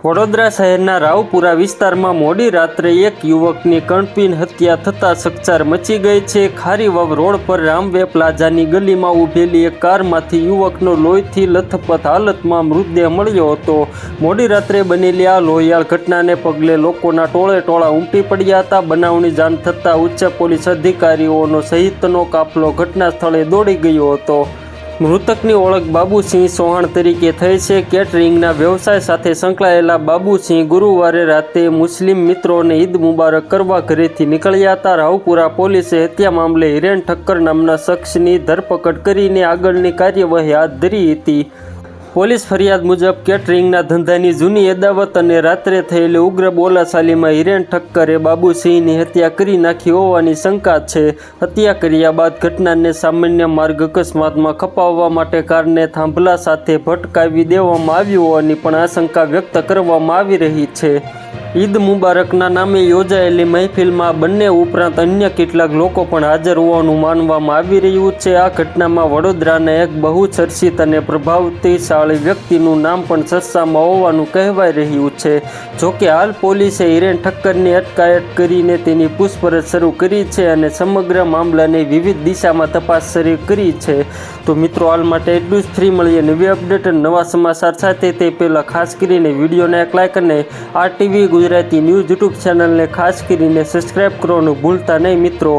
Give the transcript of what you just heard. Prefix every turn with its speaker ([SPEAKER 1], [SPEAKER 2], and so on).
[SPEAKER 1] વડોદરા શહેરના રાવપુરા વિસ્તારમાં મોડી રાત્રે એક યુવકની કણપીન હત્યા થતાં ચકચાર મચી ગઈ છે. ખારીવાવ રોડ પર રામવે પ્લાઝાની ગલીમાં ઊભેલી એક કારમાંથી યુવકનો લોહીથી લથપથ હાલતમાં મૃતદેહ મળ્યો હતો. મોડી રાત્રે બનેલી આ લોહિયાળ ઘટનાને પગલે લોકોના ટોળે ટોળા ઉમટી પડ્યા હતા. બનાવની જાણ થતાં ઉચ્ચ પોલીસ અધિકારીઓનો સહિતનો કાફલો ઘટના સ્થળે દોડી ગયો હતો. મૃતકની ઓળખ બાબુસિંહ ચૌહાણ તરીકે થઈ છે. કેટરિંગના વ્યવસાય સાથે સંકળાયેલા બાબુસિંહ ગુરુવારે રાતે મુસ્લિમ મિત્રોને ઈદ મુબારક કરવા ઘરેથી નીકળ્યા હતા. રાવપુરા પોલીસે હત્યા મામલે હિરેન ઠક્કર નામના શખ્સની ધરપકડ કરીને આગળની કાર્યવાહી હાથ ધરી હતી. પોલીસ ફરિયાદ મુજબ કેટરિંગના ધંધાની જૂની અદાવત અને રાત્રે થયેલી ઉગ્ર બોલાચાલીમાં હિરેન ઠક્કરે બાબુસિંહની હત્યા કરી નાખી હોવાની શંકા છે. હત્યા કર્યા બાદ ઘટનાને સામાન્ય માર્ગ અકસ્માતમાં ખપાવવા માટે કારને થાંભલા સાથે ભટકાવી દેવામાં આવી હોવાની પણ આશંકા વ્યક્ત કરવામાં આવી રહી છે. ઈદ મુબારકના નામે યોજાયેલી મહેફિલમાં બંને ઉપરાંત અન્ય કેટલાક લોકો પણ હાજર હોવાનું માનવામાં આવી રહ્યું છે. આ ઘટનામાં વડોદરાના એક બહુચર્ચિત અને પ્રભાવશાળી વ્યક્તિનું નામ પણ ચર્ચામાં હોવાનું કહેવાય રહ્યું છે. જોકે હાલ પોલીસે હિરેન ઠક્કરની અટકાયત કરીને તેની પૂછપરછ શરૂ કરી છે અને સમગ્ર મામલાને વિવિધ દિશામાં તપાસ શરૂ કરી છે. તો મિત્રો, હાલ માટે એટલું જ. ફ્રી મળીએ નવી અપડેટ અને નવા સમાચાર સાથે. તે પહેલાં ખાસ કરીને વિડીયોને એક લાઇક અને RTV ગુજરાતી ન્યૂઝ યુટ્યુબ ચેનલને ખાસ કરીને સબસ્ક્રાઈબ કરવાનું ભૂલતા નહીં મિત્રો.